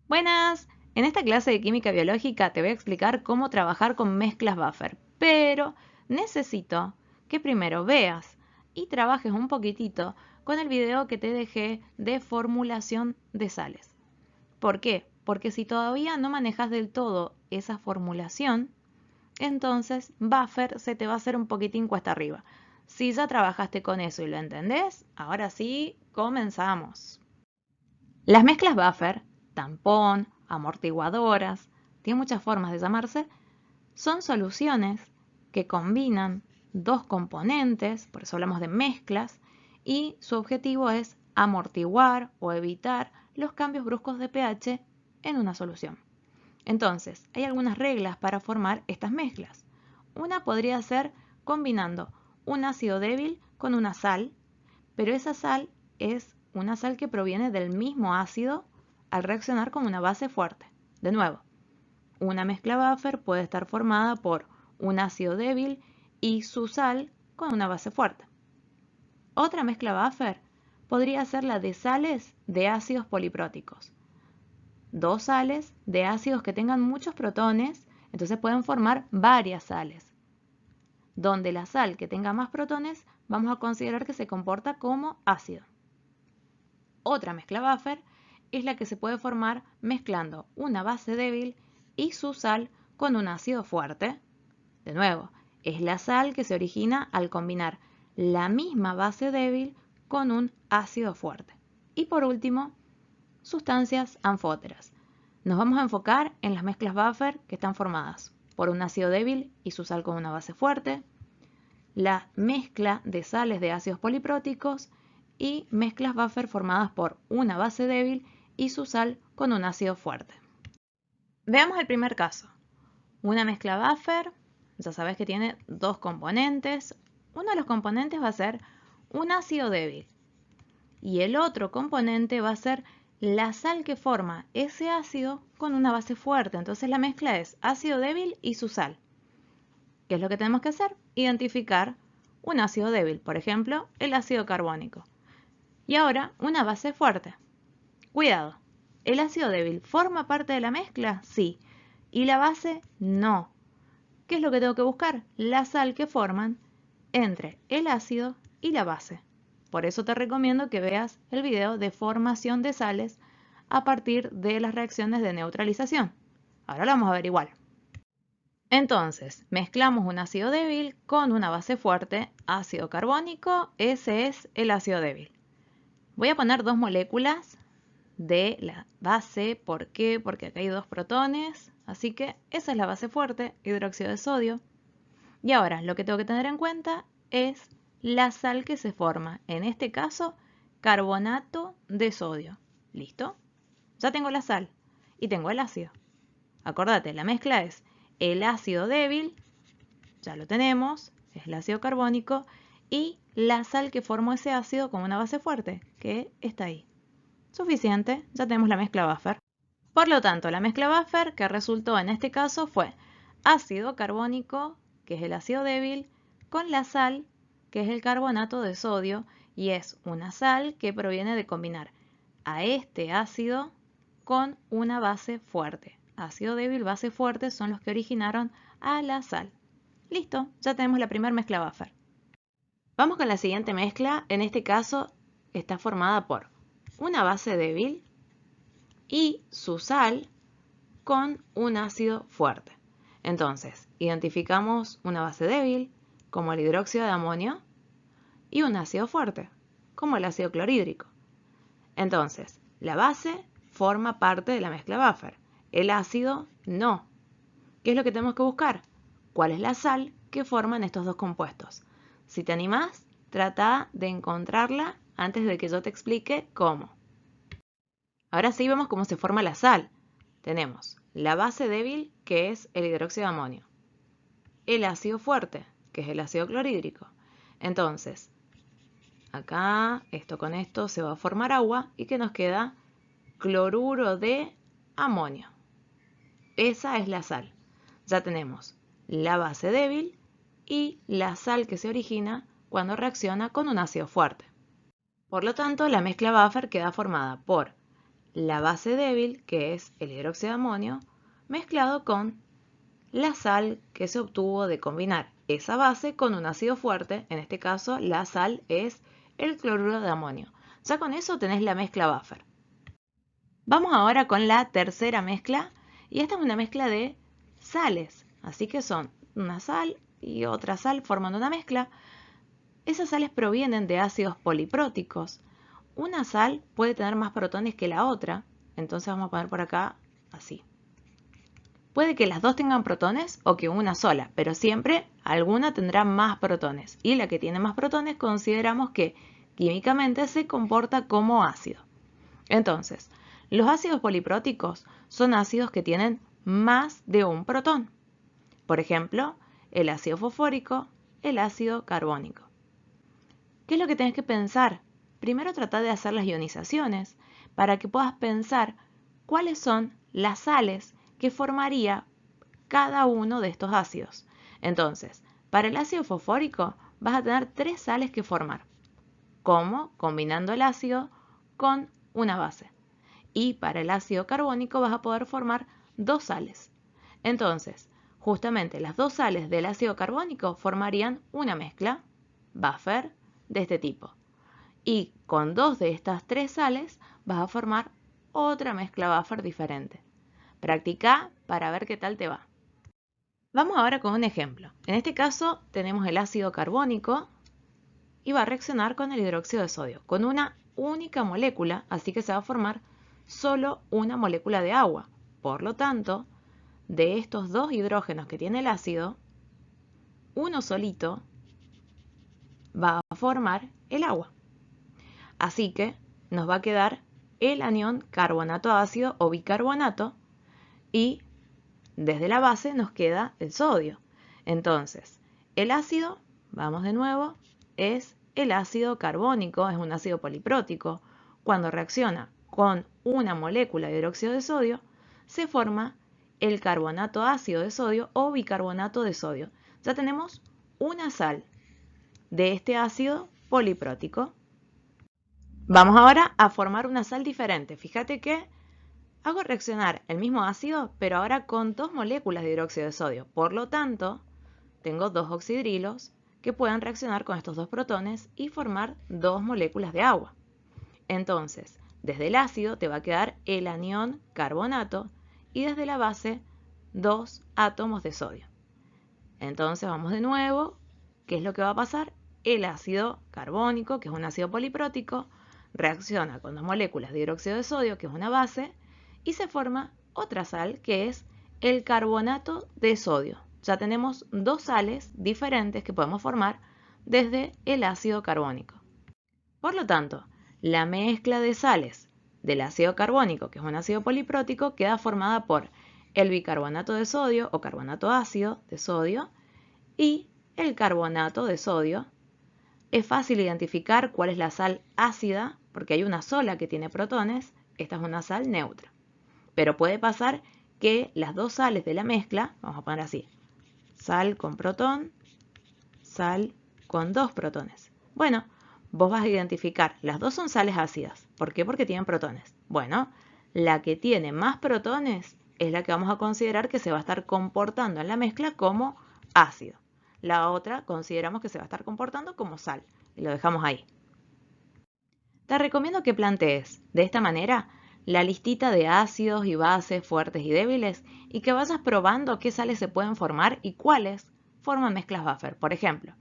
Buenas, en esta clase de química biológica te voy a explicar cómo trabajar con mezclas buffer, pero necesito que primero veas y trabajes un poquitito con el video que te dejé de formulación de sales. ¿Por qué? Porque si todavía no manejas del todo esa formulación, entonces buffer se te va a hacer un poquitín cuesta arriba. Si ya trabajaste con eso y lo entendés, ahora sí, comenzamos. Las mezclas buffer, tampón, amortiguadoras, tiene muchas formas de llamarse, son soluciones que combinan dos componentes, por eso hablamos de mezclas, y su objetivo es amortiguar o evitar los cambios bruscos de pH en una solución. Entonces, hay algunas reglas para formar estas mezclas. Una podría ser combinando un ácido débil con una sal, pero esa sal es una sal que proviene del mismo ácido al reaccionar con una base fuerte. De nuevo, una mezcla buffer puede estar formada por un ácido débil y su sal con una base fuerte. Otra mezcla buffer podría ser la de sales de ácidos polipróticos. Dos sales de ácidos que tengan muchos protones, entonces pueden formar varias sales. Donde la sal que tenga más protones vamos a considerar que se comporta como ácido. Otra mezcla buffer es la que se puede formar mezclando una base débil y su sal con un ácido fuerte. De nuevo, es la sal que se origina al combinar la misma base débil con un ácido fuerte. Y por último, sustancias anfóteras. Nos vamos a enfocar en las mezclas buffer que están formadas por un ácido débil y su sal con una base fuerte, la mezcla de sales de ácidos polipróticos y mezclas buffer formadas por una base débil y su sal con un ácido fuerte. Veamos el primer caso. Una mezcla buffer, ya sabes que tiene dos componentes. Uno de los componentes va a ser un ácido débil y el otro componente va a ser la sal que forma ese ácido con una base fuerte. Entonces la mezcla es ácido débil y su sal. ¿Qué es lo que tenemos que hacer? Identificar un ácido débil, por ejemplo, el ácido carbónico. Y ahora una base fuerte. Cuidado, ¿el ácido débil forma parte de la mezcla? Sí. ¿Y la base? No. ¿Qué es lo que tengo que buscar? La sal que forman entre el ácido y la base. Por eso te recomiendo que veas el video de formación de sales a partir de las reacciones de neutralización. Ahora lo vamos a ver igual. Entonces, mezclamos un ácido débil con una base fuerte, ácido carbónico, ese es el ácido débil. Voy a poner dos moléculas de la base, ¿por qué? Porque acá hay dos protones, así que esa es la base fuerte, hidróxido de sodio. Y ahora, lo que tengo que tener en cuenta es la sal que se forma, en este caso, carbonato de sodio. ¿Listo? Ya tengo la sal y tengo el ácido. Acordate, la mezcla es el ácido débil, ya lo tenemos, es el ácido carbónico, y la sal que formó ese ácido con una base fuerte, que está ahí. Suficiente, ya tenemos la mezcla buffer. Por lo tanto, la mezcla buffer que resultó en este caso fue ácido carbónico, que es el ácido débil, con la sal, que es el carbonato de sodio, y es una sal que proviene de combinar a este ácido con una base fuerte. Ácido débil, base fuerte son los que originaron a la sal. Listo, ya tenemos la primera mezcla buffer. Vamos con la siguiente mezcla. En este caso está formada por una base débil y su sal con un ácido fuerte. Entonces, identificamos una base débil, como el hidróxido de amonio, y un ácido fuerte, como el ácido clorhídrico. Entonces, la base forma parte de la mezcla buffer, el ácido no. ¿Qué es lo que tenemos que buscar? ¿Cuál es la sal que forman estos dos compuestos? Si te animás, trata de encontrarla antes de que yo te explique cómo. Ahora sí vemos cómo se forma la sal. Tenemos la base débil, que es el hidróxido de amonio, el ácido fuerte, que es el ácido clorhídrico. Entonces, acá esto con esto se va a formar agua y que nos queda cloruro de amonio. Esa es la sal. Ya tenemos la base débil y la sal que se origina cuando reacciona con un ácido fuerte. Por lo tanto, la mezcla buffer queda formada por la base débil, que es el hidróxido de amonio, mezclado con la sal que se obtuvo de combinar esa base con un ácido fuerte. En este caso, la sal es el cloruro de amonio. Ya con eso tenés la mezcla buffer. Vamos ahora con la tercera mezcla, y esta es una mezcla de sales, así que son una sal y otra sal formando una mezcla. Esas sales provienen de ácidos polipróticos. Una sal puede tener más protones que la otra, entonces vamos a poner por acá así. Puede que las dos tengan protones o que una sola, pero siempre alguna tendrá más protones, y la que tiene más protones consideramos que químicamente se comporta como ácido. Entonces, los ácidos polipróticos son ácidos que tienen más de un protón. Por ejemplo, el ácido fosfórico, el ácido carbónico. ¿Qué es lo que tenés que pensar? Primero trata de hacer las ionizaciones para que puedas pensar cuáles son las sales que formaría cada uno de estos ácidos. Entonces, para el ácido fosfórico vas a tener 3 sales que formar. ¿Cómo? Combinando el ácido con una base. Y para el ácido carbónico vas a poder formar 2 sales. Entonces, justamente las 2 sales del ácido carbónico formarían una mezcla buffer de este tipo. Y con 2 de estas 3 sales vas a formar otra mezcla buffer diferente. Practica para ver qué tal te va. Vamos ahora con un ejemplo. En este caso tenemos el ácido carbónico y va a reaccionar con el hidróxido de sodio, con una única molécula, así que se va a formar solo una molécula de agua. Por lo tanto, de estos 2 hidrógenos que tiene el ácido, uno solito va a formar el agua. Así que nos va a quedar el anión carbonato ácido o bicarbonato, y desde la base nos queda el sodio. Entonces, el ácido, vamos de nuevo, es el ácido carbónico, es un ácido poliprótico. Cuando reacciona con una molécula de hidróxido de sodio, se forma el carbonato ácido de sodio o bicarbonato de sodio. Ya tenemos una sal de este ácido poliprótico. Vamos ahora a formar una sal diferente. Fíjate que hago reaccionar el mismo ácido, pero ahora con 2 moléculas de hidróxido de sodio. Por lo tanto, tengo 2 oxidrilos que pueden reaccionar con estos 2 protones y formar 2 moléculas de agua. Entonces, desde el ácido te va a quedar el anión carbonato y desde la base 2 átomos de sodio. Entonces vamos de nuevo. ¿Qué es lo que va a pasar? El ácido carbónico, que es un ácido poliprótico, reacciona con 2 moléculas de hidróxido de sodio, que es una base, y se forma otra sal, que es el carbonato de sodio. Ya tenemos 2 sales diferentes que podemos formar desde el ácido carbónico. Por lo tanto, la mezcla de sales del ácido carbónico, que es un ácido poliprótico, queda formada por el bicarbonato de sodio o carbonato ácido de sodio y el carbonato de sodio. Es fácil identificar cuál es la sal ácida porque hay una sola que tiene protones. Esta es una sal neutra. Pero puede pasar que las 2 sales de la mezcla, vamos a poner así, sal con protón, sal con 2 protones. Bueno, vos vas a identificar, las 2 son sales ácidas. ¿Por qué? Porque tienen protones. Bueno, la que tiene más protones es la que vamos a considerar que se va a estar comportando en la mezcla como ácido. La otra consideramos que se va a estar comportando como sal. Y lo dejamos ahí. Te recomiendo que plantees de esta manera la listita de ácidos y bases fuertes y débiles y que vayas probando qué sales se pueden formar y cuáles forman mezclas buffer. Por ejemplo,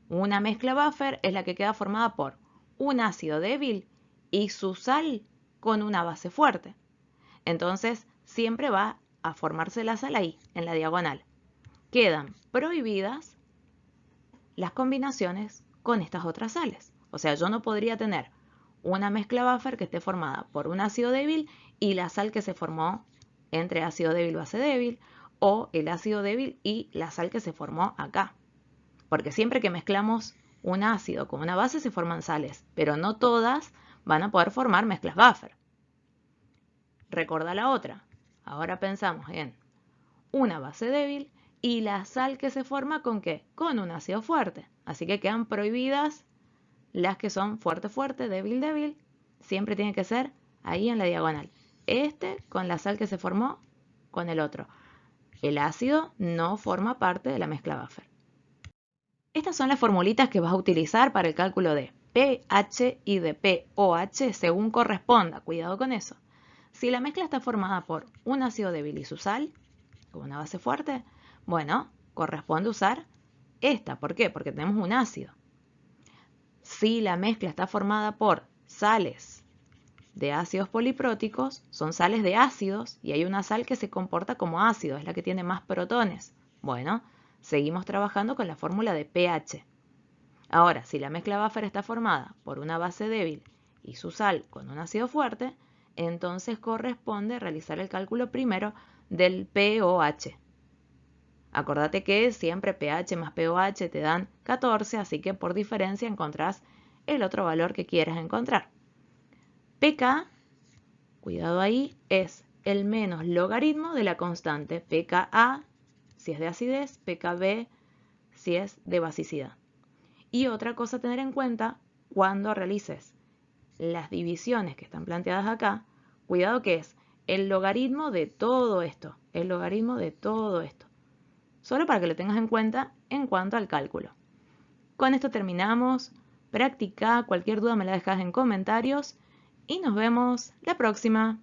una mezcla buffer es la que queda formada por un ácido débil y su sal con una base fuerte. Entonces, siempre va a formarse la sal ahí, en la diagonal. Quedan prohibidas las combinaciones con estas otras sales. O sea, yo no podría tener una mezcla buffer que esté formada por un ácido débil y la sal que se formó entre ácido débil y base débil, o el ácido débil y la sal que se formó acá. Porque siempre que mezclamos un ácido con una base se forman sales, pero no todas van a poder formar mezclas buffer. Recuerda la otra. Ahora pensamos en una base débil y la sal que se forma ¿con qué? Con un ácido fuerte. Así que quedan prohibidas las que son fuerte, fuerte, débil, débil. Siempre tiene que ser ahí en la diagonal. Este con la sal que se formó con el otro. El ácido no forma parte de la mezcla Buffer. Estas son las formulitas que vas a utilizar para el cálculo de pH y de pOH según corresponda. Cuidado con eso. Si la mezcla está formada por un ácido débil y su sal, como una base fuerte, bueno, corresponde usar esta. ¿Por qué? Porque tenemos un ácido. Si la mezcla está formada por sales de ácidos polipróticos, son sales de ácidos y hay una sal que se comporta como ácido, es la que tiene más protones. Bueno, seguimos trabajando con la fórmula de pH. Ahora, si la mezcla Buffer está formada por una base débil y su sal con un ácido fuerte, entonces corresponde realizar el cálculo primero del pOH. Acordate que siempre pH más pOH te dan 14, así que por diferencia encontrás el otro valor que quieras encontrar. pK, cuidado ahí, es el menos logaritmo de la constante pKa si es de acidez, pKb si es de basicidad. Y otra cosa a tener en cuenta cuando realices las divisiones que están planteadas acá, cuidado que es el logaritmo de todo esto, el logaritmo de todo esto. Solo para que lo tengas en cuenta en cuanto al cálculo. Con esto terminamos. Practica, cualquier duda me la dejas en comentarios y nos vemos la próxima.